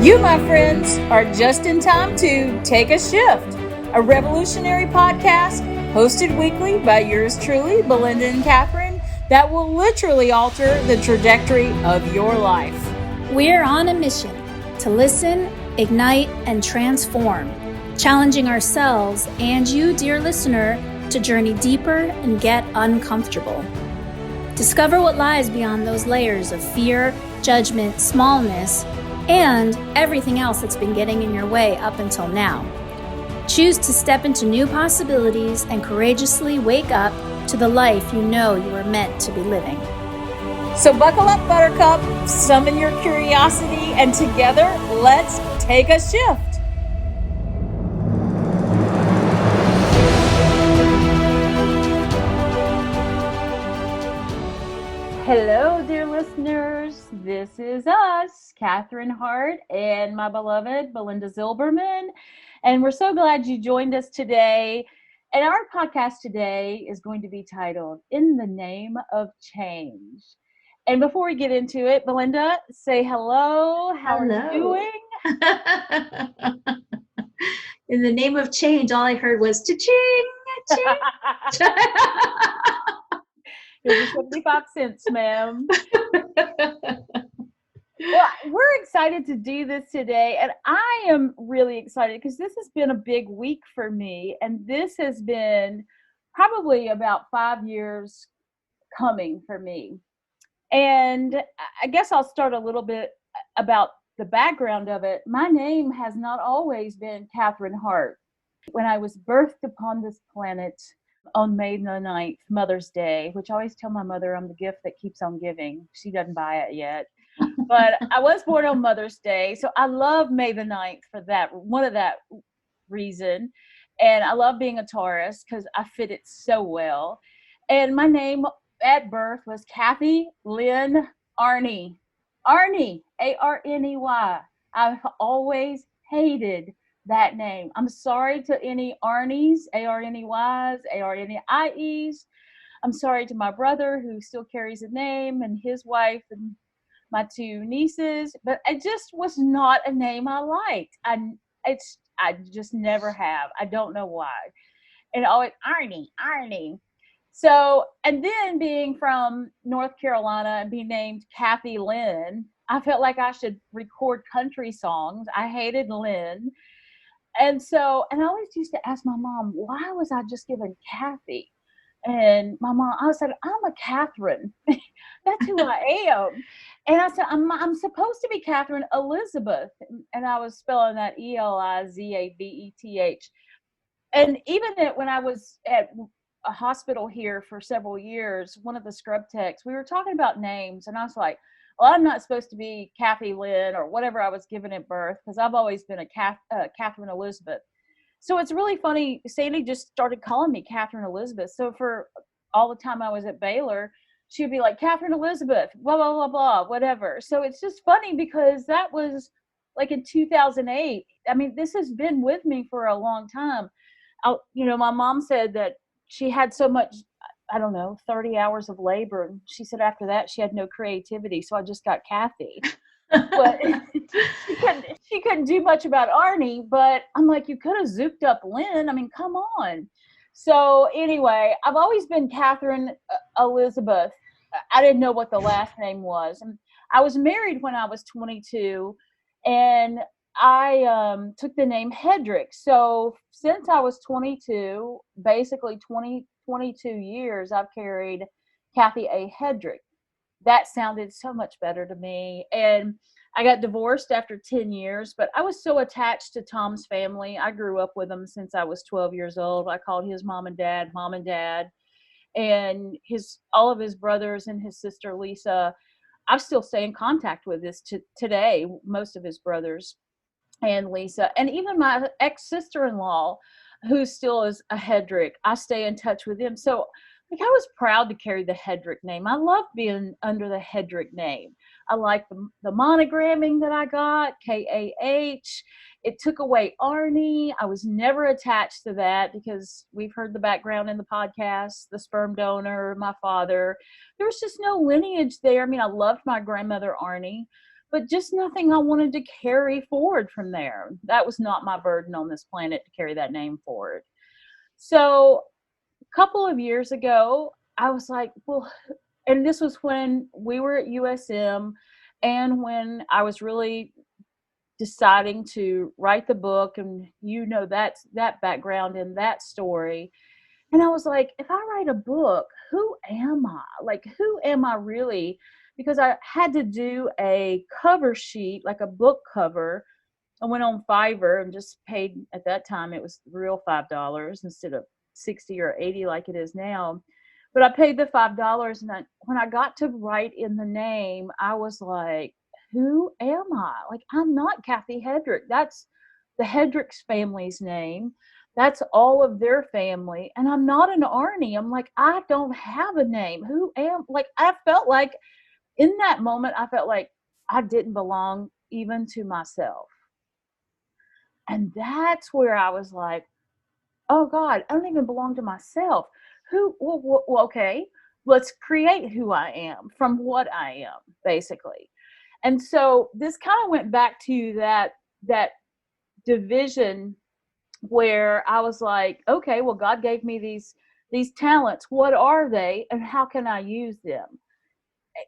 You, my friends, are just in time to Take a Shift, a revolutionary podcast hosted weekly by yours truly, Belinda and Katherine, that will literally alter the trajectory of your life. We're on a mission to listen, ignite, and transform, challenging ourselves and you, dear listener, to journey deeper and get uncomfortable. Discover what lies beyond those layers of fear, judgment, smallness, and everything else that's been getting in your way up until now. Choose to step into new possibilities and courageously wake up to the life you know you were meant to be living. So buckle up, Buttercup, summon your curiosity, and together, let's take a shift. Hello, dear listeners. This is us, Katherine Hart and my beloved Belinda Zilberman. And we're so glad you joined us today. And our podcast today is going to be titled, In the Name of Change. And before we get into it, Belinda, say hello. How are you doing? In the name of change, all I heard was cha-ching, cha-ching. Here's your 75 cents, ma'am. Well, we're excited to do this today, and I am really excited because this has been a big week for me, and this has been probably about 5 years coming for me. And I guess I'll start a little bit about the background of it. My name has not always been Katherine Hart. When I was birthed upon this planet on May the 9th, Mother's Day, which I always tell my mother I'm the gift that keeps on giving. She doesn't buy it yet. But I was born on Mother's Day, so I love May the 9th for that, one of that reason. And I love being a Taurus because I fit it so well. And my name at birth was Kathy Lynn Arney. Arney, A-R-N-E-Y. I've always hated that name. I'm sorry to any Arneys, A-R-N-E-Ys, A-R-N-E-I-Es. I'm sorry to my brother who still carries a name and his wife and my two nieces, but it just was not a name I liked. I just never have. I don't know why. And always Arney. So, and then being from North Carolina and being named Kathy Lynn, I felt like I should record country songs. I hated Lynn. And so, and I always used to ask my mom, why was I just given Kathy? And my mom, I said, I'm a Katherine. That's who I am. And I said, I'm supposed to be Katherine Elizabeth. And I was spelling that Elizabeth. And even when I was at a hospital here for several years, one of the scrub techs, we were talking about names. And I was like, well, I'm not supposed to be Kathy Lynn or whatever I was given at birth because I've always been a Katherine Elizabeth. So it's really funny. Sandy just started calling me Katherine Elizabeth. So for all the time I was at Baylor, she would be like, Katherine Elizabeth, blah, blah, blah, blah, whatever. So it's just funny because that was like in 2008. I mean, this has been with me for a long time. My mom said that she had so much, 30 hours of labor. And she said after that, she had no creativity. So I just got Kathy. But she couldn't do much about Arnie, but I'm like, you could have zooped up Lynn. I mean, come on. So anyway, I've always been Katherine Elizabeth. I didn't know what the last name was. And I was married when I was 22, and I took the name Hedrick. So since I was 22, basically 22 years, I've carried Kathy A. Hedrick. That sounded so much better to me. And I got divorced after 10 years, but I was so attached to Tom's family. I grew up with him since I was 12 years old. I called his mom and dad, and all of his brothers and his sister, Lisa. I still stay in contact with today, most of his brothers and Lisa, and even my ex-sister-in-law, who still is a Hedrick. I stay in touch with him. So I was proud to carry the Hedrick name. I love being under the Hedrick name. I like the monogramming that I got, K-A-H. It took away Arnie. I was never attached to that because we've heard the background in the podcast, the sperm donor, my father. There was just no lineage there. I mean, I loved my grandmother, Arnie, but just nothing I wanted to carry forward from there. That was not my burden on this planet to carry that name forward. So a couple of years ago, I was like, well, and this was when we were at USM and when I was really deciding to write the book, and that's that background and that story. And I was like, if I write a book, who am I? Like, who am I really? Because I had to do a cover sheet, like a book cover. I went on Fiverr and just paid, at that time it was real $5 instead of 60 or 80 like it is now. But I paid the $5, and when I got to write in the name, I was like, who am I? Like, I'm not Kathy Hedrick. That's the Hedricks family's name. That's all of their family. And I'm not an Arnie. I'm like, I don't have a name. Who am, like, I felt like in that moment, I felt like I didn't belong even to myself. And that's where I was like, oh God, I don't even belong to myself. Well, okay, let's create who I am from what I am, basically. And so this kind of went back to that division where I was like, okay, well, God gave me these talents. What are they, and how can I use them?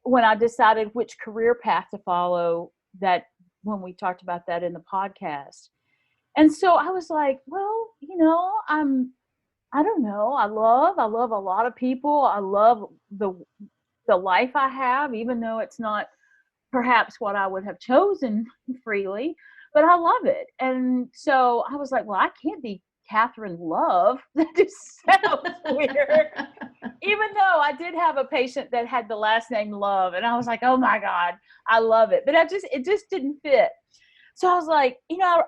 When I decided which career path to follow, that when we talked about that in the podcast. And so I was like, well, I don't know. I love a lot of people. I love the life I have, even though it's not perhaps what I would have chosen freely, but I love it. And so I was like, well, I can't be Katherine Love. That just sounds weird. Even though I did have a patient that had the last name Love, and I was like, oh my God, I love it. But it just didn't fit. So I was like,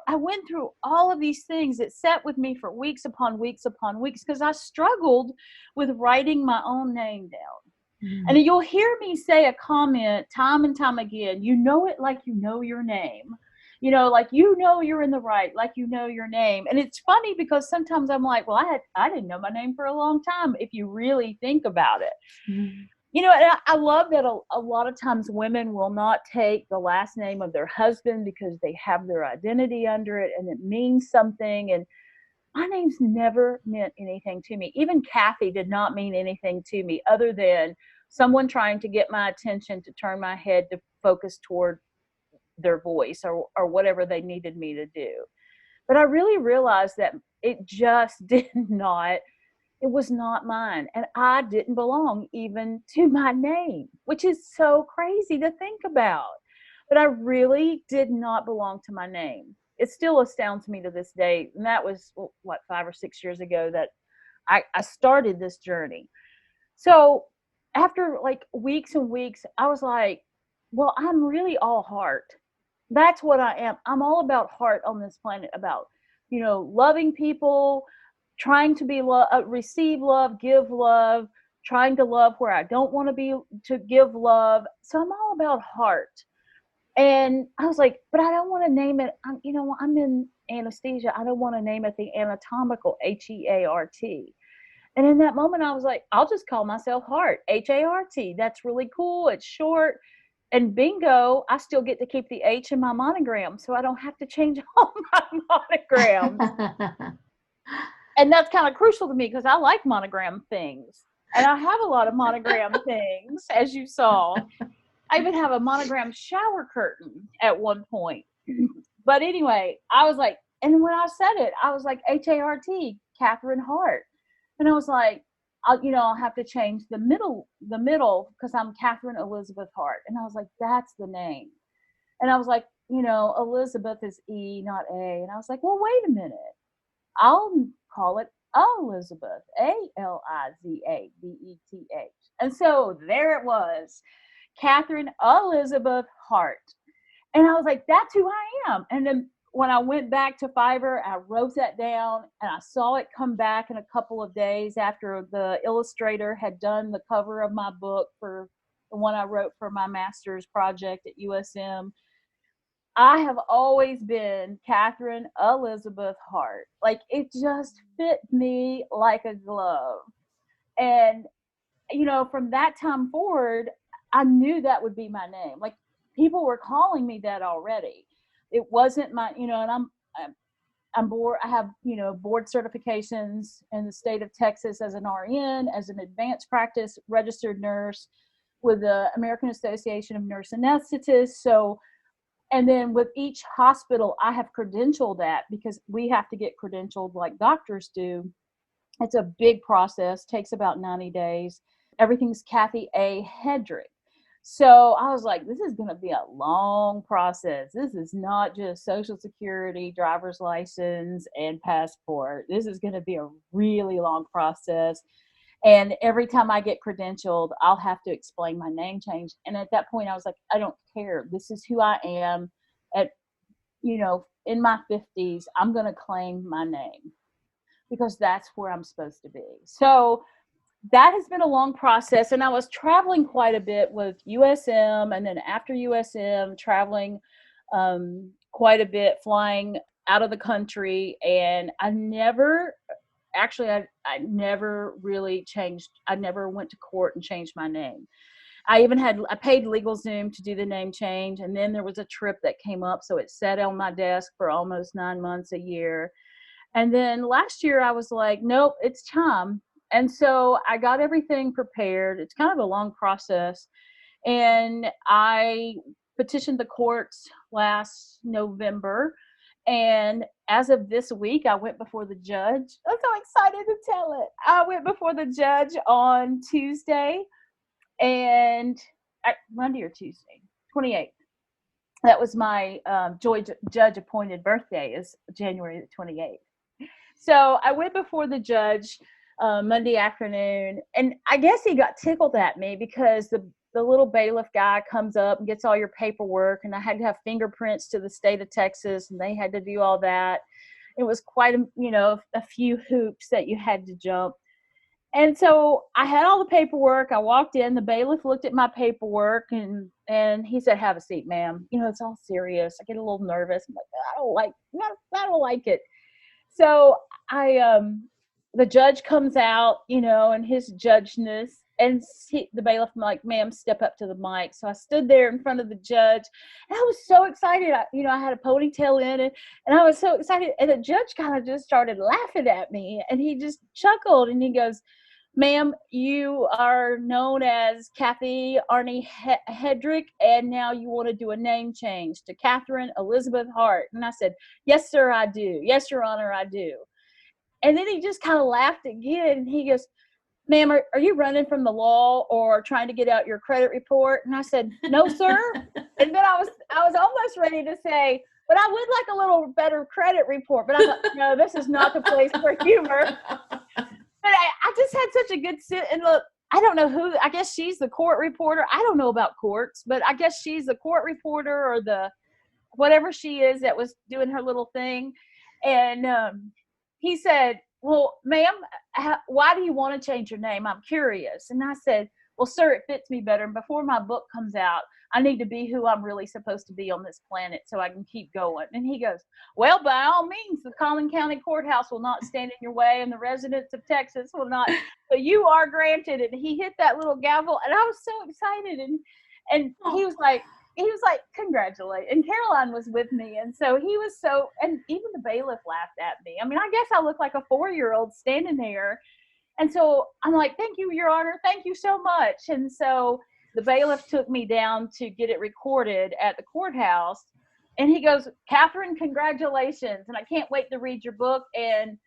I went through all of these things that sat with me for weeks upon weeks upon weeks, because I struggled with writing my own name down. Mm-hmm. And you'll hear me say a comment time and time again, you know it like you know your name. Like you're in the right, like your name. And it's funny because sometimes I'm like, well, I didn't know my name for a long time, if you really think about it. Mm-hmm. And I love that a lot of times women will not take the last name of their husband because they have their identity under it and it means something. And my name's never meant anything to me. Even Kathy did not mean anything to me other than someone trying to get my attention, to turn my head to focus toward their voice or whatever they needed me to do. But I really realized that it just it was not mine. And I didn't belong even to my name, which is so crazy to think about. But I really did not belong to my name. It still astounds me to this day. And that was, 5 or 6 years ago that I started this journey. So after like weeks and weeks, I was like, well, I'm really all heart. That's what I am. I'm all about heart on this planet, about, loving people, trying to be receive love, give love, trying to love where I don't want to give love. So I'm all about heart. And I was like, but I don't want to name it. I'm in anesthesia. I don't want to name it the anatomical HEART. And in that moment, I was like, I'll just call myself Heart, HART. That's really cool. It's short. And bingo, I still get to keep the H in my monogram, so I don't have to change all my monograms. And that's kind of crucial to me because I like monogram things. And I have a lot of monogram things, as you saw. I even have a monogram shower curtain at one point. But anyway, I was like, and when I said it, I was like, HART, Katherine Hart. And I was like, I'll have to change the middle because I'm Katherine Elizabeth Hart. And I was like, that's the name. And I was like, Elizabeth is E, not A. And I was like, well, wait a minute. I'll call it Elizabeth, ALIZABETH. And so there it was, Katherine Elizabeth Hart. And I was like, that's who I am. And then when I went back to Fiverr, I wrote that down and I saw it come back in a couple of days after the illustrator had done the cover of my book for the one I wrote for my master's project at USM. I have always been Katherine Elizabeth Hart. Like, it just fit me like a glove. And, from that time forward, I knew that would be my name. Like, people were calling me that already. It wasn't my, and I'm board. I have, board certifications in the state of Texas as an RN, as an advanced practice registered nurse with the American Association of Nurse Anesthetists. So, and then with each hospital, I have credentialed that, because we have to get credentialed like doctors do. It's a big process, takes about 90 days. Everything's Kathy A. Hedrick. So I was like, this is going to be a long process. This is not just Social Security, driver's license, and passport. This is going to be a really long process. And every time I get credentialed, I'll have to explain my name change. And at that point, I was like, I don't care. This is who I am. At, in my 50s, I'm going to claim my name, because that's where I'm supposed to be. So that has been a long process. And I was traveling quite a bit with USM, and then after USM, traveling quite a bit, flying out of the country. And I never really changed. I never went to court and changed my name. I paid LegalZoom to do the name change. And then there was a trip that came up. So it sat on my desk for almost 9 months, a year. And then last year I was like, nope, it's time. And so I got everything prepared. It's kind of a long process. And I petitioned the courts last November. And as of this week, I went before the judge. I'm so excited to tell it. I went before the judge on Tuesday, and Monday or Tuesday, 28th. That was my judge appointed birthday, is January the 28th. So I went before the judge Monday afternoon, and I guess he got tickled at me, because the little bailiff guy comes up and gets all your paperwork, and I had to have fingerprints to the state of Texas, and they had to do all that. It was quite a few hoops that you had to jump. And so I had all the paperwork. I walked in, the bailiff looked at my paperwork, and he said, "Have a seat, ma'am. It's all serious." I get a little nervous. I'm like, I don't like it. So the judge comes out, and his judgeness, and the bailiff, I'm like, "Ma'am, step up to the mic." So I stood there in front of the judge, and I was so excited. I had a ponytail in it, and I was so excited. And the judge kind of just started laughing at me, and he just chuckled, and he goes, "Ma'am, you are known as Kathy Arnie Hedrick, and now you want to do a name change to Katherine Elizabeth Hart." And I said, "Yes, sir, I do. Yes, Your Honor, I do." And then he just kind of laughed again, and he goes, "Ma'am, are you running from the law or trying to get out your credit report?" And I said, "No, sir." And then I was almost ready to say, "But I would like a little better credit report." But I thought, no, this is not the place for humor. But I just had such a good sit. And look, I don't know who, I guess she's the court reporter. I don't know about courts, but I guess she's the court reporter, or the whatever she is that was doing her little thing. And he said, "Well, ma'am, why do you want to change your name? I'm curious." And I said, "Well, sir, it fits me better. And before my book comes out, I need to be who I'm really supposed to be on this planet so I can keep going." And he goes, "Well, by all means, the Collin County Courthouse will not stand in your way, and the residents of Texas will not. So you are granted." And he hit that little gavel, and I was so excited. And he was like, "Congratulate." And Caroline was with me. And so he was and even the bailiff laughed at me. I mean, I guess I look like a 4-year-old standing there. And so I'm like, "Thank you, Your Honor. Thank you so much." And so the bailiff took me down to get it recorded at the courthouse. And he goes, "Katherine, congratulations. And I can't wait to read your book. And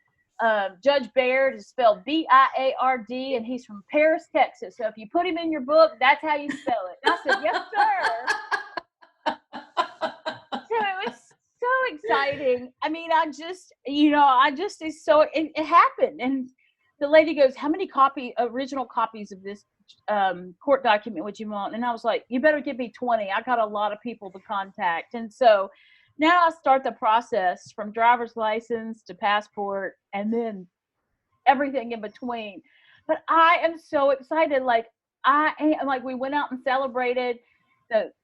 Judge Baird is spelled Biard, and he's from Paris, Texas. So if you put him in your book, that's how you spell it." And I said, "Yes, sir." So it was so exciting. I mean, it happened. And the lady goes, "How many original copies of this court document would you want?" And I was like, "You better give me 20. I got a lot of people to contact." And so now I start the process from driver's license to passport, and then everything in between. But I am so excited. We went out and celebrated.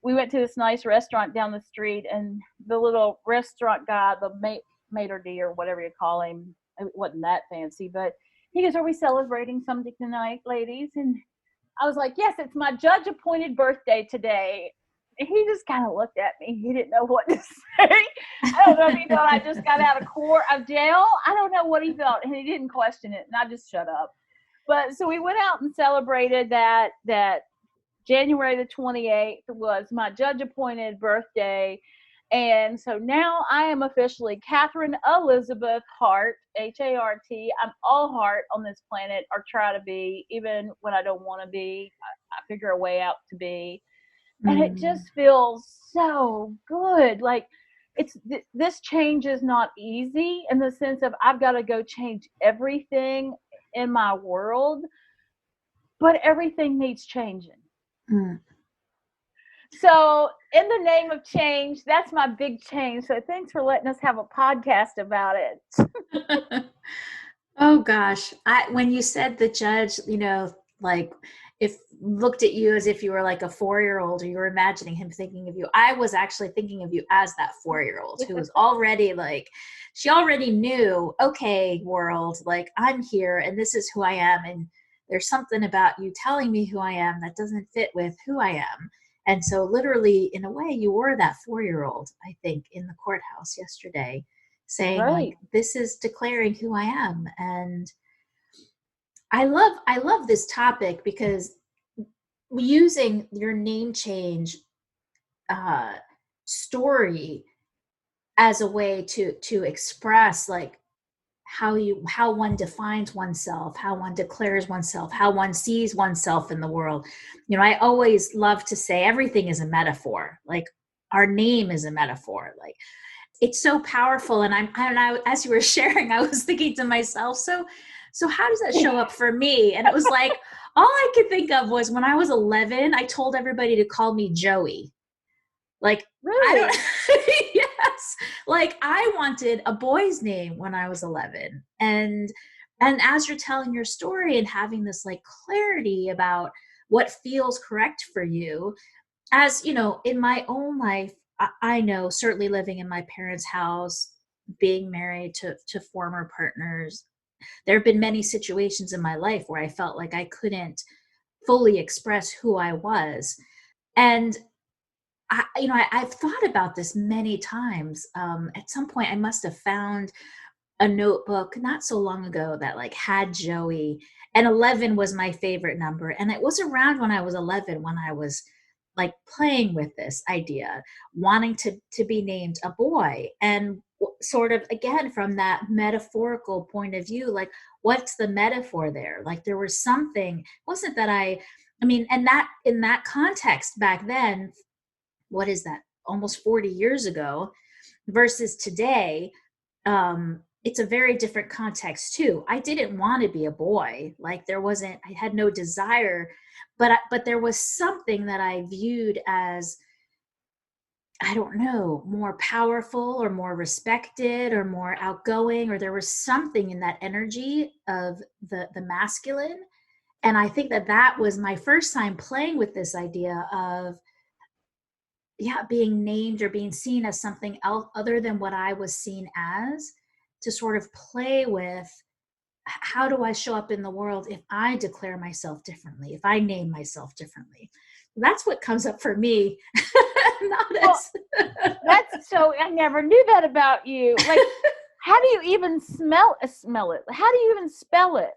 We went to this nice restaurant down the street, and the little restaurant guy, the maitre d' or whatever you call him, it wasn't that fancy, but he goes, "Are we celebrating something tonight, ladies?" And I was like, "Yes, it's my judge appointed birthday today." he just kind of looked at me. He didn't know what to say. I don't know if he thought I just got out of jail. I don't know what he felt, and he didn't question it, and I just shut up. But so we went out and celebrated that January the 28th was my judge appointed birthday. And so now I am officially Katherine Elizabeth Hart, Hart. I'm all heart on this planet, or try to be, even when I don't want to be. I figure a way out to be. And it just feels so good. Like this change is not easy, in the sense of I've got to go change everything in my world, but everything needs changing. Mm. So, in the name of change, that's my big change. So, thanks for letting us have a podcast about it. Oh gosh. When you said the judge, like if looked at you as if you were like a 4-year-old, or you were imagining him thinking of you, I was actually thinking of you as that 4-year-old who was already like, she already knew, okay, world, like I'm here and this is who I am. And there's something about you telling me who I am that doesn't fit with who I am. And so literally, in a way, you were that 4-year-old, I think, in the courthouse yesterday, saying like, Right. this is declaring who I am. And I love this topic, because using your name change story as a way to express like how one defines oneself, how one declares oneself, how one sees oneself in the world. I always love to say everything is a metaphor. Like our name is a metaphor. Like it's so powerful. And I as you were sharing, I was thinking to myself, so how does that show up for me? And it was like, all I could think of was when I was 11, I told everybody to call me Joey. Like, Really? I don't, yes. Like I wanted a boy's name when I was 11. And as you're telling your story and having this like clarity about what feels correct for you, as in my own life, I know, certainly living in my parents' house, being married to former partners, there have been many situations in my life where I felt like I couldn't fully express who I was. And I've thought about this many times. At some point, I must have found a notebook not so long ago that like had Joey, and 11 was my favorite number. And it was around when I was 11 when I was like playing with this idea, wanting to be named a boy, and sort of again from that metaphorical point of view, like what's the metaphor there? Like there was something, it wasn't that I mean, and that in that context back then, what is that, almost 40 years ago versus today, it's a very different context too. I didn't want to be a boy. Like I had no desire, but there was something that I viewed as, I don't know, more powerful or more respected or more outgoing, or there was something in that energy of the masculine. And I think that was my first time playing with this idea of, being named or being seen as something else other than what I was seen as, to sort of play with, how do I show up in the world if I declare myself differently, if I name myself differently? That's what comes up for me. That's so, I never knew that about you. Like, how do you even smell it? How do you even spell it?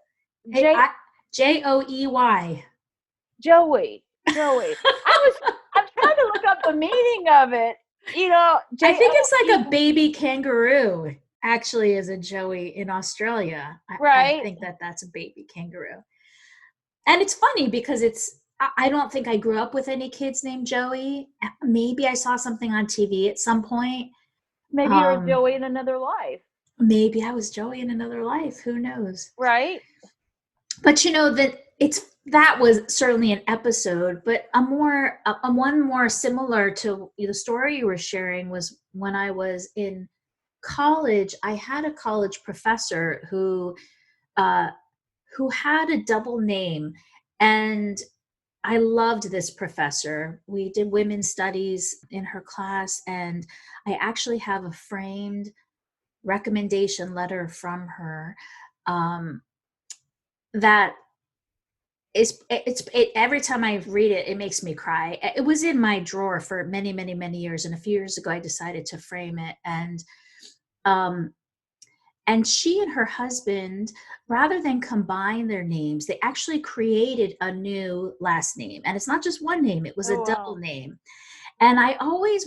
Joey. Joey. I'm trying to look up the meaning of it. I think it's like a baby kangaroo, actually, is a Joey in Australia. Right. I think that's a baby kangaroo. And it's funny because I don't think I grew up with any kids named Joey. Maybe I saw something on TV at some point. Maybe you're a Joey in another life. Maybe I was Joey in another life. Who knows? Right. But that was certainly an episode, but one more similar to the story you were sharing was when I was in college. I had a college professor who had a double name, and I loved this professor. We did women's studies in her class, and I actually have a framed recommendation letter from her that every time I read it, it makes me cry. It was in my drawer for many, many, many years. And a few years ago, I decided to frame it. Um, and she and her husband, rather than combine their names, they actually created a new last name. And it's not just one name, it was a Oh, double wow. name. And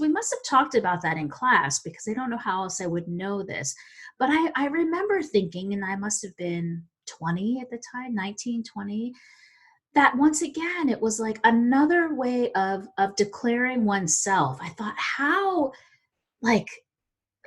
we must have talked about that in class because I don't know how else I would know this. But I remember thinking, and I must have been 20 at the time, 19, 20, that once again, it was like another way of declaring oneself. I thought, like,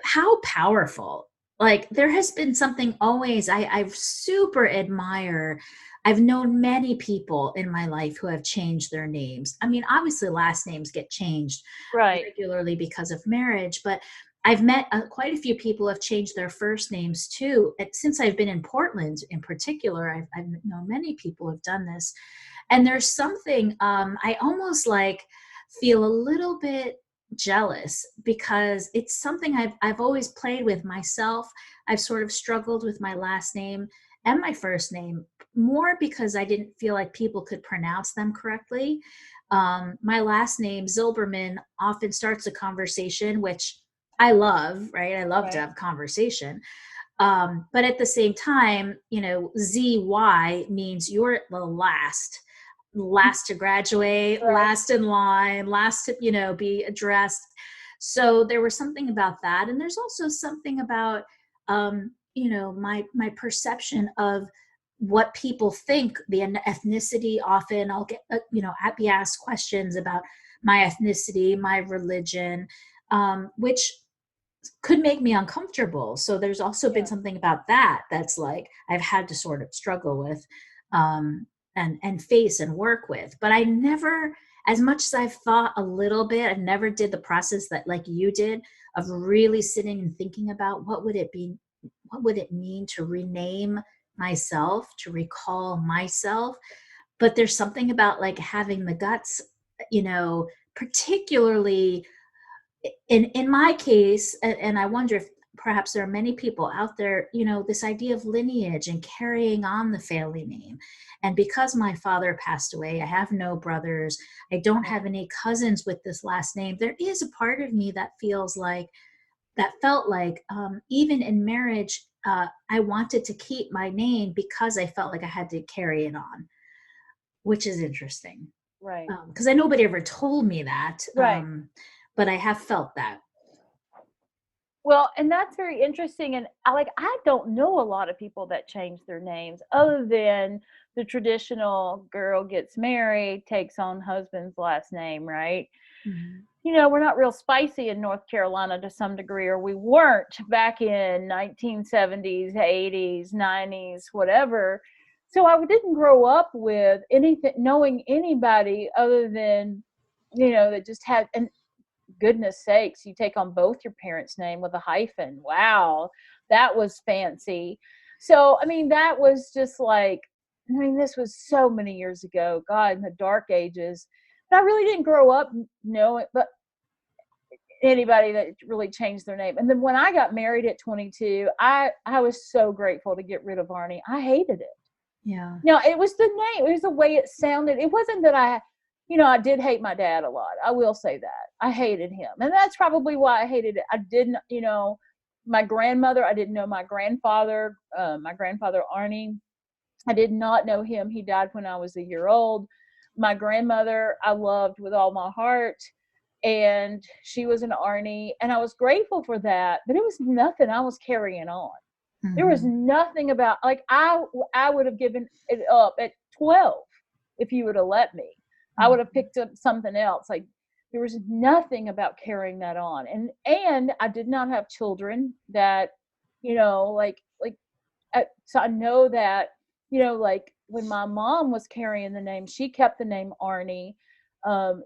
how powerful. Like, there has been something always I super admire. I've known many people in my life who have changed their names. I mean, obviously last names get changed Right. regularly because of marriage, but I've met quite a few people who have changed their first names too. And since I've been in Portland in particular, I've known many people who have done this. And there's something, I almost like feel a little bit jealous because it's something I've always played with myself. I've sort of struggled with my last name and my first name more because I didn't feel like people could pronounce them correctly. My last name, Zilberman, often starts a conversation, which I love, right? I love to Right. have conversation. But at the same time, ZY means you're the last to graduate, Right. last in line, last to, be addressed. So there was something about that. And there's also something about, my perception of what people think the ethnicity. Often I'll get, I'd be asked questions about my ethnicity, my religion, which could make me uncomfortable. So there's also been Yeah. something about that that's like I've had to sort of struggle with, and face and work with. But I never, as much as I've thought a little bit, I never did the process that like you did of really sitting and thinking about what would it mean to rename myself, to recall myself. But there's something about like having the guts, particularly in my case, and I wonder if perhaps there are many people out there, this idea of lineage and carrying on the family name. And because my father passed away, I have no brothers, I don't have any cousins with this last name. There is a part of me that felt like, even in marriage, I wanted to keep my name because I felt like I had to carry it on, which is interesting. Right. Because nobody ever told me that, Right. but I have felt that. Well, and that's very interesting. And I don't know a lot of people that change their names other than the traditional girl gets married, takes on husband's last name, right? Mhm. We're not real spicy in North Carolina to some degree, or we weren't back in 1970s, 80s, 90s, whatever. So I didn't grow up with anything, knowing anybody other than, that just had, and goodness sakes, you take on both your parents' name with a hyphen. Wow, that was fancy. So, I mean, that was just like, this was so many years ago, God, in the dark ages. But I really didn't grow up knowing, but anybody that really changed their name. And then when I got married at 22, I was so grateful to get rid of Arnie. I hated it. Yeah. No, it was the name. It was the way it sounded. It wasn't that I did hate my dad a lot. I will say that. I hated him. And that's probably why I hated it. I didn't, my grandmother, I didn't know my grandfather Arnie. I did not know him. He died when I was a year old. My grandmother, I loved with all my heart. And she was an Arnie. And I was grateful for that. But it was nothing I was carrying on. There was Mhm. nothing about like I would have given it up at 12 if you would have let me. I would have Mhm. picked up something else. Like there was nothing about carrying that on. And I did not have children that, so I know that, like when my mom was carrying the name, she kept the name Arnie.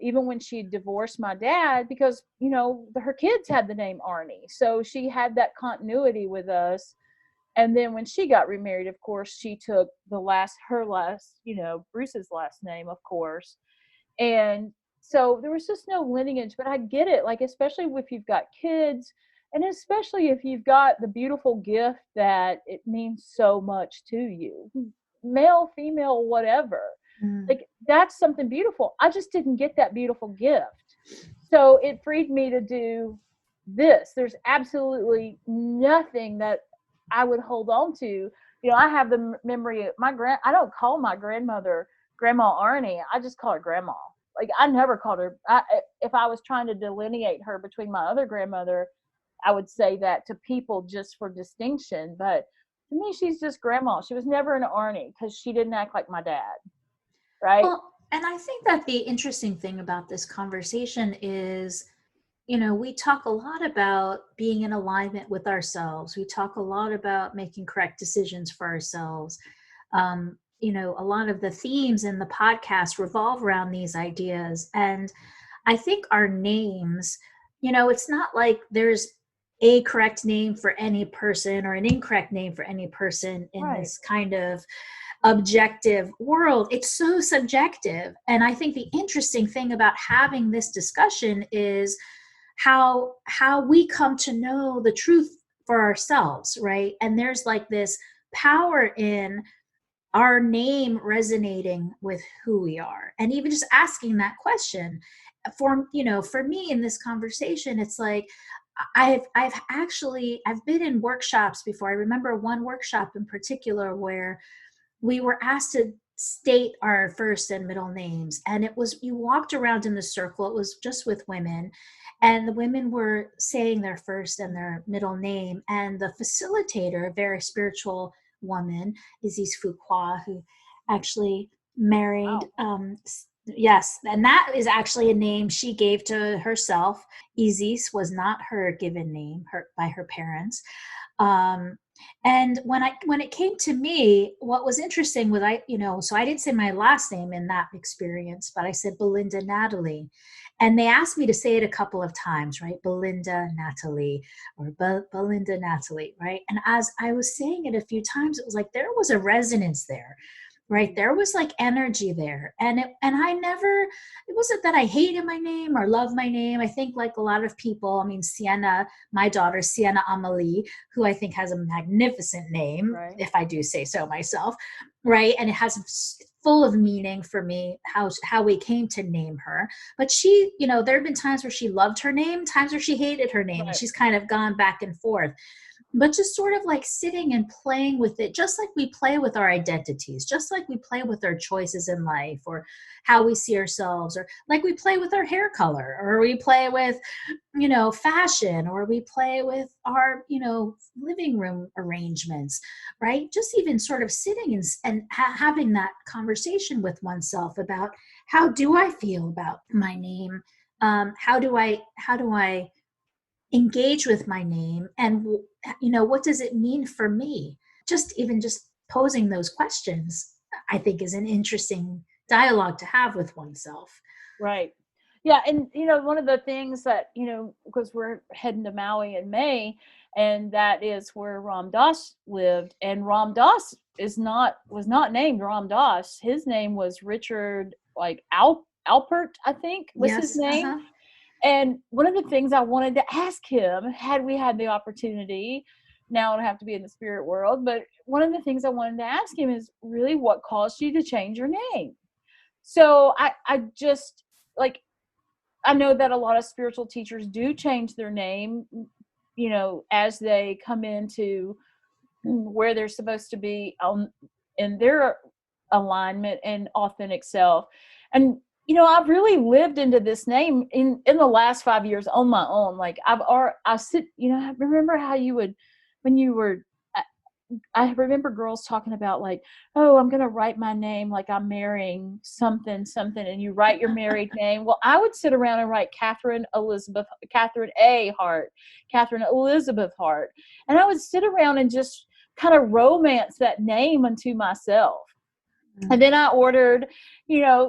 Even when she divorced my dad, because her kids had the name Arnie, so she had that continuity with us. And then when she got remarried, of course, she took her last, Bruce's last name, of course. And so there was just no lineage, but I get it. Like, especially if you've got kids, and especially if you've got the beautiful gift that it means so much to you, male, female, whatever. Mm. Like, that's something beautiful. I just didn't get that beautiful gift. So it freed me to do this. There's absolutely nothing that I would hold on to. You know, I have the memory of I don't call my grandmother Grandma Arnie. I just call her Grandma. Like, I never called her. If I was trying to delineate her between my other grandmother, I would say that to people just for distinction. But to me, she's just Grandma. She was never an Arnie because she didn't act like my dad, right? Well, and I think that the interesting thing about this conversation is, we talk a lot about being in alignment with ourselves. We talk a lot about making correct decisions for ourselves. A lot of the themes in the podcast revolve around these ideas. And I think our names, it's not like there's a correct name for any person or an incorrect name for any person in Right. this kind of objective world. It's so subjective. And I think the interesting thing about having this discussion is how we come to know the truth for ourselves, right? And there's like this power in our name resonating with who we are, and even just asking that question. For me in this conversation, it's like I've been in workshops before. I remember one workshop in particular where we were asked to state our first and middle names, and it was, you walked around in the circle. It was just with women, and the women were saying their first and their middle name, and the facilitator, a very spiritual woman, Isis Fuqua, who actually married Wow. yes, and that is actually a name she gave to herself. Isis was not her given name by her parents. um, and when it came to me, what was interesting was so I didn't say my last name in that experience, but I said Belinda Natalie. And they asked me to say it a couple of times, right? Belinda Natalie, or Belinda Natalie, right? And as I was saying it a few times, it was like there was a resonance there, right? There was like energy there. And I never, it wasn't that I hated my name or loved my name. I think like a lot of people, I mean, Sienna, my daughter, Sienna Amelie, who I think has a magnificent name, Right. if I do say so myself, right? And it has full of meaning for me, how we came to name her. But she, there have been times where she loved her name, times where she hated her name, and Right. she's kind of gone back and forth. But just sort of like sitting and playing with it, just like we play with our identities, just like we play with our choices in life, or how we see ourselves, or like we play with our hair color, or we play with fashion, or we play with our living room arrangements, right? Just even sort of sitting and having that conversation with oneself about, how do I feel about my name? How do I engage with my name, and what does it mean for me? Just posing those questions, I think, is an interesting dialogue to have with oneself. Right. Yeah, and one of the things that, because we're heading to Maui in May, and that is where Ram Dass lived, and Ram Dass was not named Ram Dass. His name was Richard, like Alpert, I think was his Yes. name. Uh-huh. And one of the things I wanted to ask him, had we had the opportunity, now I don't have to be in the spirit world, but one of the things I wanted to ask him is really what caused you to change your name. So I just, like, I know that a lot of spiritual teachers do change their name, as they come into where they're supposed to be in their alignment and authentic self. And I've really lived into this name in the last 5 years on my own. Like, I sit, I remember how you would, when you were, I remember girls talking about, like, oh, I'm going to write my name like I'm marrying something, something, and you write your married name. Well, I would sit around and write Catherine A. Hart, Catherine Elizabeth Hart. And I would sit around and just kind of romance that name unto myself. And then I ordered,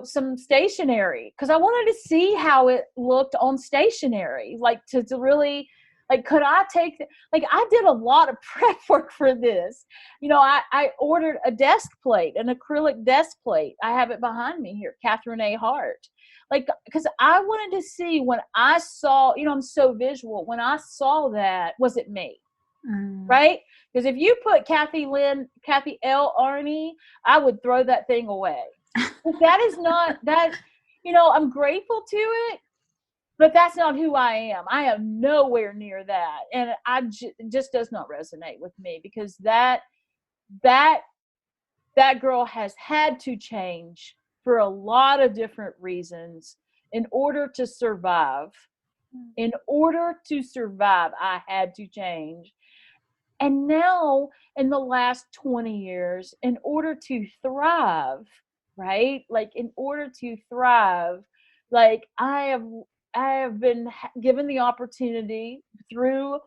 some stationery because I wanted to see how it looked on stationery, like to really, like, could I take, like, I did a lot of prep work for this. I ordered a desk plate, an acrylic desk plate. I have it behind me here, Catherine A. Hart. Like, because I wanted to see, when I saw, I'm so visual. When I saw that, was it me? Right? Because if you put Kathy L. Arnie, I would throw that thing away. But that is not that, I'm grateful to it, but that's not who I am. I am nowhere near that. And it just does not resonate with me, because that girl has had to change for a lot of different reasons in order to survive. In order to survive, I had to change. And now, in the last 20 years, in order to thrive, right? Like, in order to thrive, like, I have been given the opportunity through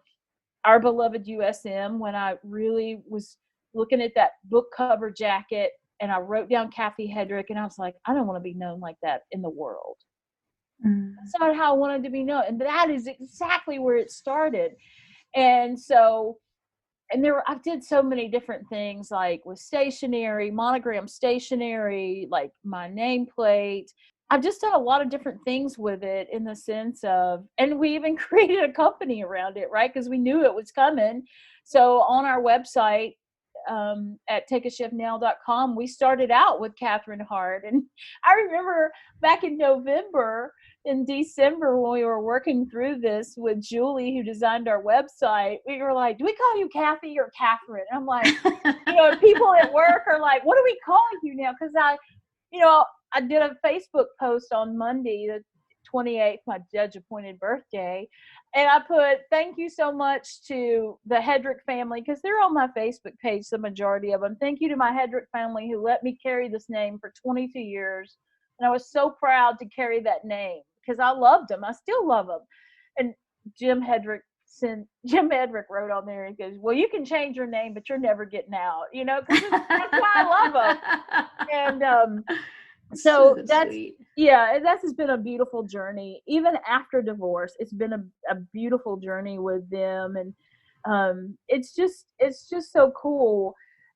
our beloved USM, when I really was looking at that book cover jacket and I wrote down Kathy Hedrick, and I was like, I don't want to be known like that in the world. That's not how I wanted to be known. And that is exactly where it started. And so, I did so many different things, like with stationery, monogram stationery, like my nameplate. I've just done a lot of different things with it, in the sense of, and we even created a company around it, right? Because we knew it was coming. So on our website, at takeashiftnow.com, we started out with Katherine Hart. And I remember back in November and December, when we were working through this with Julie, who designed our website, we were like, do we call you Kathy or Katherine? And I'm like, people at work are like, what are we calling you now? Because I did a Facebook post on Monday, the 28th, my judge appointed birthday. And I put, thank you so much to the Hedrick family, because they're on my Facebook page, the majority of them. Thank you to my Hedrick family, who let me carry this name for 22 years. And I was so proud to carry that name, because I loved them. I still love them. And Jim Hedrick wrote on there, and goes, well, you can change your name, but you're never getting out, because that's why I love them. And so that's has been a beautiful journey. Even after divorce, it's been a beautiful journey with them. And it's just so cool.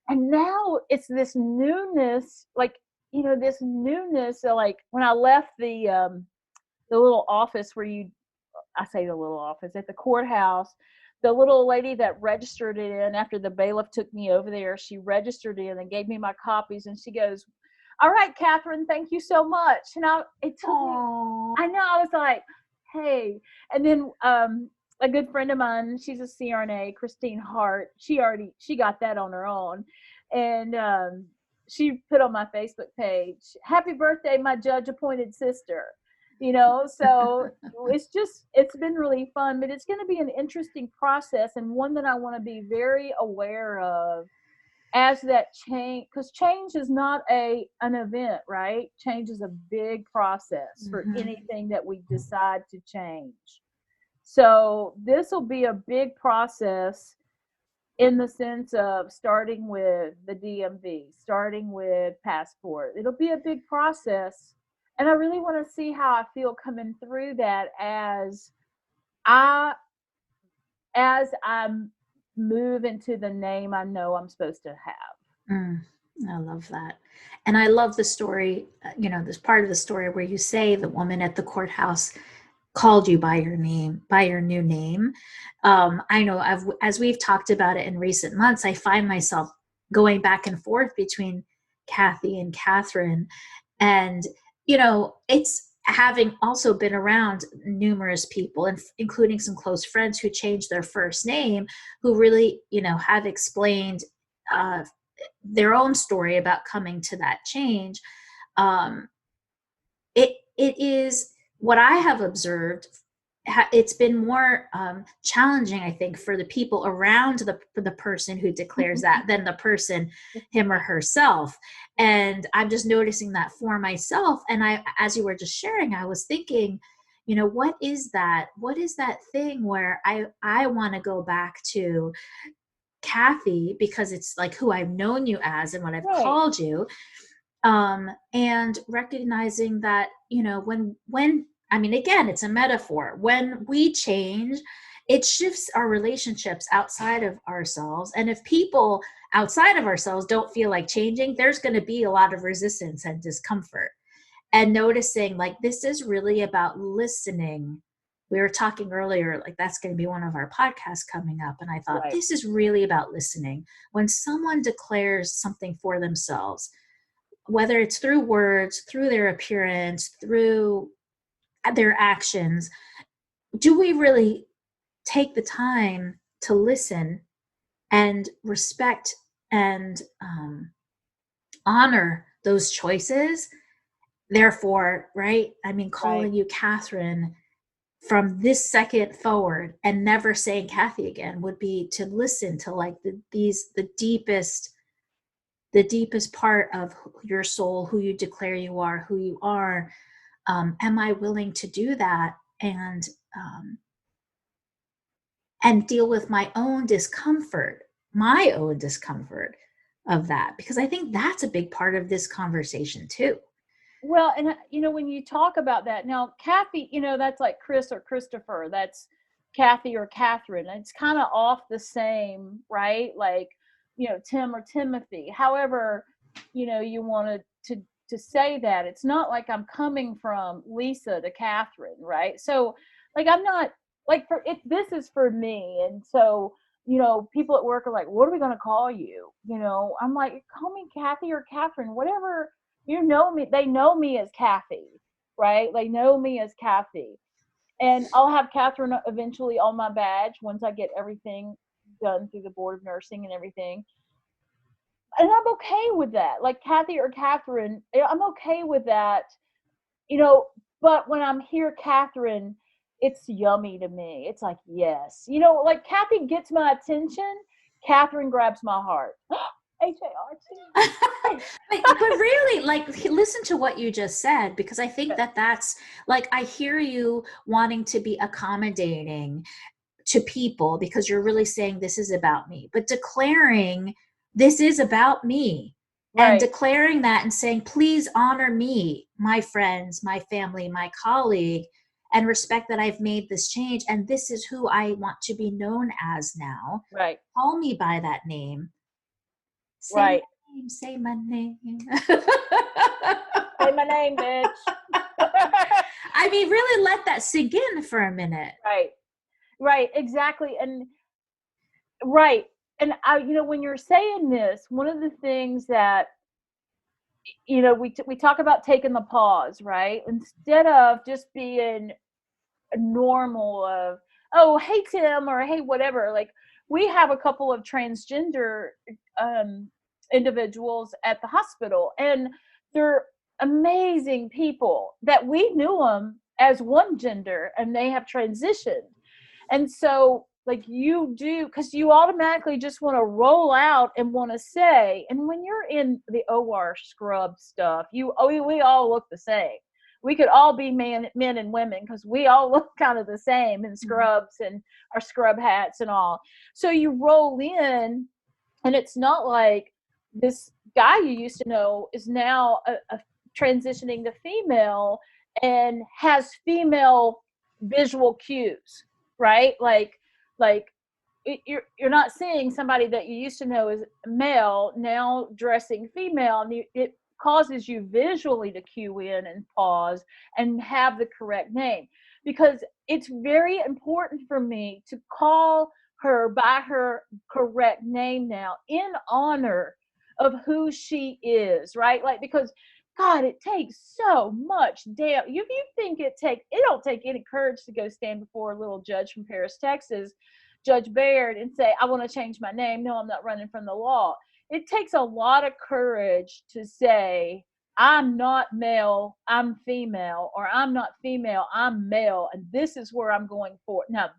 And now it's this newness, like, this newness. So, like, when I left the little office I say the little office at the courthouse, the little lady that registered it in, after the bailiff took me over there, she registered in and gave me my copies, and she goes, all right, Katherine, thank you so much. And it took me, I know, I was like, hey. And then a good friend of mine, she's a CRNA, Christine Hart, she got that on her own. And she put on my Facebook page, happy birthday, my judge appointed sister. So it's been really fun, but it's going to be an interesting process, and one that I want to be very aware of, as that change, because change is not an event, right? Change is a big process for anything that we decide to change. So this will be a big process, in the sense of starting with the DMV, starting with passport. It'll be a big process. And I really want to see how I feel coming through that, as I move into the name I know I'm supposed to have. I love that. And I love the story, this part of the story where you say the woman at the courthouse called you by your name, by your new name. I know as we've talked about it in recent months, I find myself going back and forth between Kathy and Katherine. And, it's having also been around numerous people, and including some close friends who changed their first name, who really, have explained their own story about coming to that change. It is what I have observed. It's been more challenging, I think, for the people around the person who declares that than the person, him or herself. And I'm just noticing that for myself. And as you were just sharing, I was thinking, what is that? What is that thing where I want to go back to Kathy, because it's like who I've known you as and what I've called you. And recognizing that, when I mean, again, it's a metaphor. When we change, it shifts our relationships outside of ourselves. And if people outside of ourselves don't feel like changing, there's going to be a lot of resistance and discomfort. And noticing, like, this is really about listening. We were talking earlier, like, that's going to be one of our podcasts coming up. And I thought, this is really about listening. When someone declares something for themselves, whether it's through words, through their appearance, through their actions, do we really take the time to listen and respect and honor those choices? Therefore, right? I mean, Right. calling you Katherine from this second forward and never saying Kathy again would be to listen to like the deepest part of your soul, who you declare you are, who you are. Am I willing to do that um, and deal with my own discomfort of that? Because I think that's a big part of this conversation too. Well, and when you talk about that now, Kathy, that's like Chris or Christopher. That's Kathy or Catherine. It's kind of off the same, right? Like, Tim or Timothy. However, you wanted to say that. It's not like I'm coming from Lisa to Catherine, right? So, like, I'm not like for if this is for me, and so people at work are like, "What are we going to call you?" I'm like, "Call me Kathy or Catherine, whatever." Me, they know me as Kathy, right? They know me as Kathy. And I'll have Catherine eventually on my badge once I get everything done through the board of nursing and everything. And I'm okay with that. Like Kathy or Catherine, I'm okay with that, you know, but when I'm here, Catherine, it's yummy to me. It's like, yes. Like Kathy gets my attention, Catherine grabs my heart. HART. But really, like, listen to what you just said, because I think that's like, I hear you wanting to be accommodating to people because you're really saying this is about me, but declaring this is about me and Right, declaring that and saying, please honor me, my friends, my family, my colleague, and respect that I've made this change. And this is who I want to be known as now. right, Call me by that name. Say my right. name, say my name. Say my name, bitch. I mean, really let that sink in for a minute. Right, right, exactly. And right. And when you're saying this, one of the things that, we talk about taking the pause, right? Instead of just being normal of, oh, hey, Tim, or hey, whatever. Like, we have a couple of transgender um, individuals at the hospital, and they're amazing people that we knew them as one gender, and they have transitioned. And so, like, you do, because you automatically just want to roll out and want to say, and when you're in the OR scrub stuff, we all look the same. We could all be men and women because we all look kind of the same in scrubs and our scrub hats and all. So you roll in, and it's not like this guy you used to know is now a transitioning to female and has female visual cues, right? Like you're not seeing somebody that you used to know as male now dressing female, and it causes you visually to cue in and pause and have the correct name, because it's very important for me to call her by her correct name now, in honor of who she is, right? Like, because God, it takes so much damn. If you think it don't take any courage to go stand before a little judge from Paris, Texas, Judge Baird, and say, I want to change my name. No, I'm not running from the law. It takes a lot of courage to say, I'm not male, I'm female, or I'm not female, I'm male, and this is where I'm going for. Now,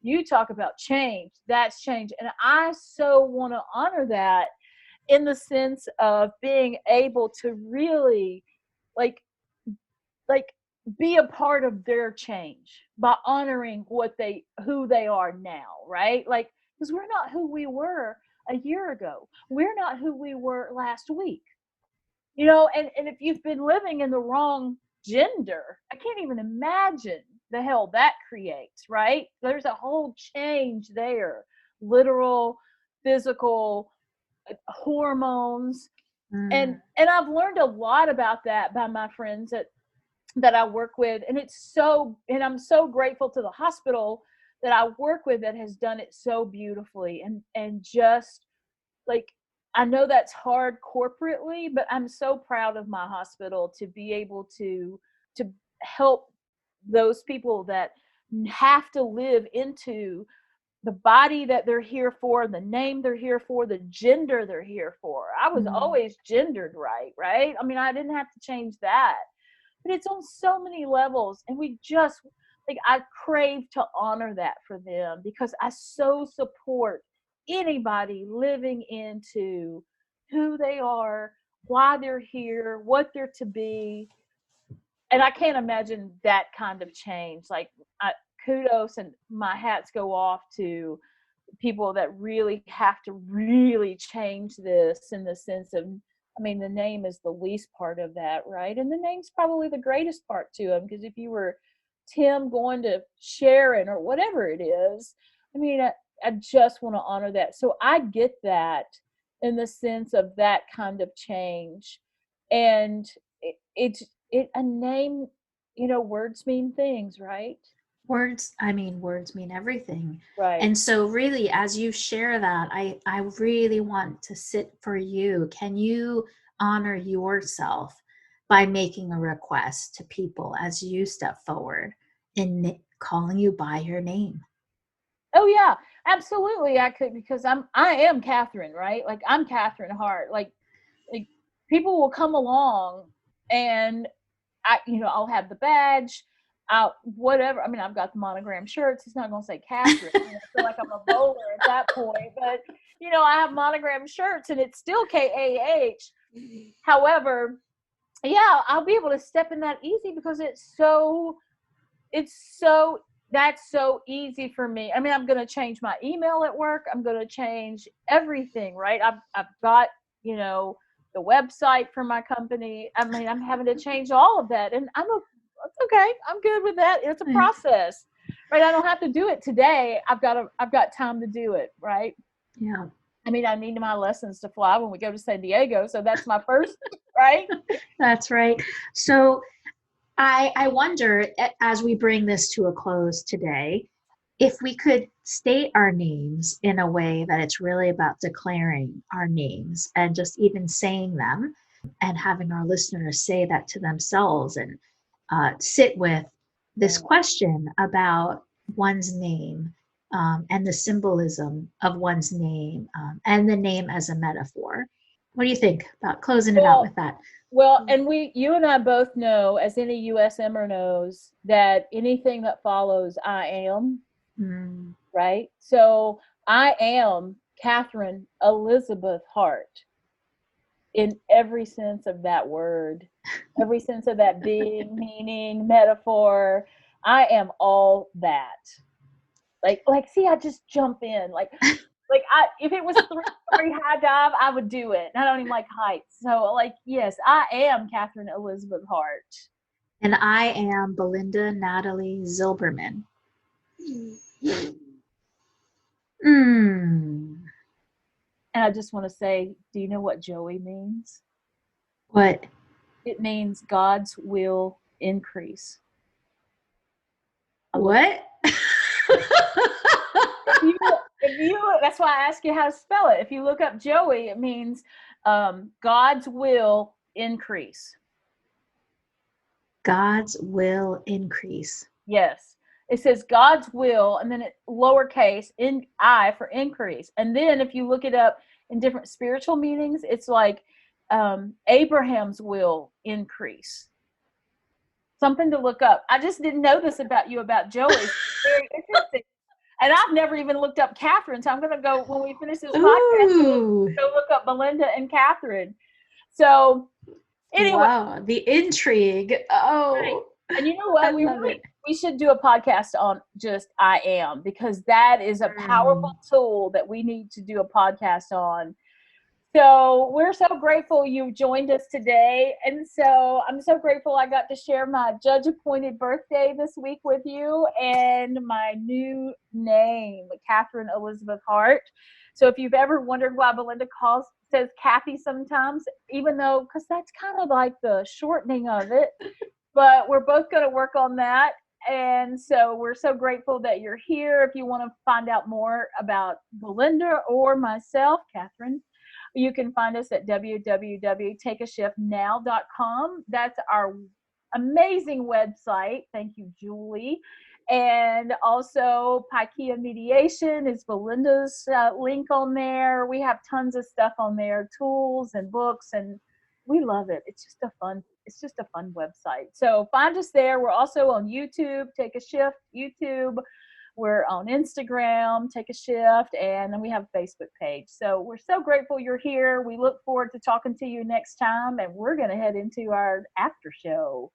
you talk about change. That's change. And I so want to honor that, in the sense of being able to really, like like be a part of their change by honoring who they are now, right? Like, because we're not who we were a year ago. We're not who we were last week. And if you've been living in the wrong gender, I can't even imagine the hell that creates, right? There's a whole change there, literal, physical, hormones. And I've learned a lot about that by my friends that I work with. And I'm so grateful to the hospital that I work with that has done it so beautifully. And just like, I know that's hard corporately, but I'm so proud of my hospital to be able to help those people that have to live into the body that they're here for, the name they're here for, the gender they're here for. I was always gendered right? I mean, I didn't have to change that. But it's on so many levels, and we just like, I crave to honor that for them, because I so support anybody living into who they are, why they're here, what they're to be. And I can't imagine that kind of change. Like, kudos and my hats go off to people that really have to really change this, in the sense of, I mean, the name is the least part of that, right? And the name's probably the greatest part to them, because if you were Tim going to Sharon or whatever it is, I mean, I just want to honor that. So I get that, in the sense of that kind of change. And a name, words mean things, right? Words mean everything. Right. And so really, as you share that, I really want to sit for you. Can you honor yourself by making a request to people as you step forward in calling you by your name? Oh yeah, absolutely. I could, because I am Katherine, right? Like, I'm Katherine Hart. Like people will come along, and I'll have the badge, whatever. I mean, I've got the monogram shirts. It's not going to say Katherine. I feel like I'm a bowler at that point, but I have monogram shirts, and it's still KAH. However, yeah, I'll be able to step in that easy, because it's so that's so easy for me. I mean, I'm going to change my email at work. I'm going to change everything, right? I've got, the website for my company. I mean, I'm having to change all of that, and it's okay. I'm good with that. It's a process, right? I don't have to do it today. I've got time to do it, right? Yeah. I mean, I need my lessons to fly when we go to San Diego, so that's my first, right? That's right. So I wonder, as we bring this to a close today, if we could state our names in a way that it's really about declaring our names and just even saying them, and having our listeners say that to themselves, and sit with this question about one's name, and the symbolism of one's name, and the name as a metaphor. What do you think about closing it out with that? Well, and you and I both know, as any USMer knows, that anything that follows I am, right? So I am Katherine Elizabeth Hart, in every sense of that word, every sense of that being, meaning, metaphor. I am all that. Like, see, I just jump in. If it was a 3-story high dive, I would do it. I don't even like heights. So, yes, I am Katherine Elizabeth Hart. And I am Belinda Natalie Zilberman. And I just want to say, do you know what Joey means? What? It means God's will increase. What? That's why I ask you how to spell it. If you look up Joey, it means God's will increase. God's will increase. Yes. It says God's will, and then lowercase I for increase. And then if you look it up in different spiritual meanings, it's like Abraham's will increase. Something to look up. I just didn't know this about you, about Joey. It's very interesting. And I've never even looked up Katherine, so I'm going to go, when we finish this podcast, go look up Belinda and Katherine. So, anyway. Wow, the intrigue. Oh. Right. And you know what? We should do a podcast on just I am, because that is a powerful tool that we need to do a podcast on. So we're so grateful you joined us today. And so I'm so grateful I got to share my judge-appointed birthday this week with you, and my new name, Katherine Elizabeth Hart. So if you've ever wondered why Belinda says Kathy sometimes, because that's kind of like the shortening of it, but we're both going to work on that. And so we're so grateful that you're here. If you want to find out more about Belinda or myself, Katherine, You can find us at www.takeashiftnow.com. That's our amazing website. Thank you, Julie. And also, Pikea Mediation is Belinda's link on there. We have tons of stuff on there, tools and books, and we love it. It's just a fun website. So find us there. We're also on YouTube, Take a Shift, YouTube. We're on Instagram, Take a Shift, and then we have a Facebook page. So we're so grateful you're here. We look forward to talking to you next time, and we're going to head into our after show.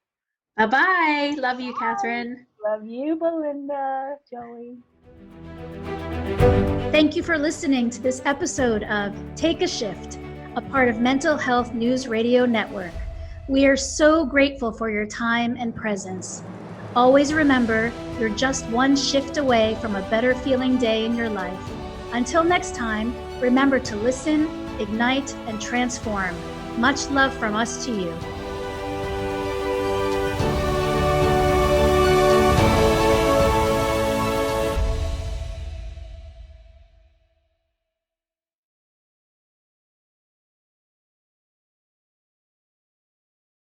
Bye-bye. Love you, Katherine. Love you, Belinda, Joey. Thank you for listening to this episode of Take a Shift, a part of Mental Health News Radio Network. We are so grateful for your time and presence. Always remember, you're just one shift away from a better feeling day in your life. Until next time, remember to listen, ignite, and transform. Much love from us to you.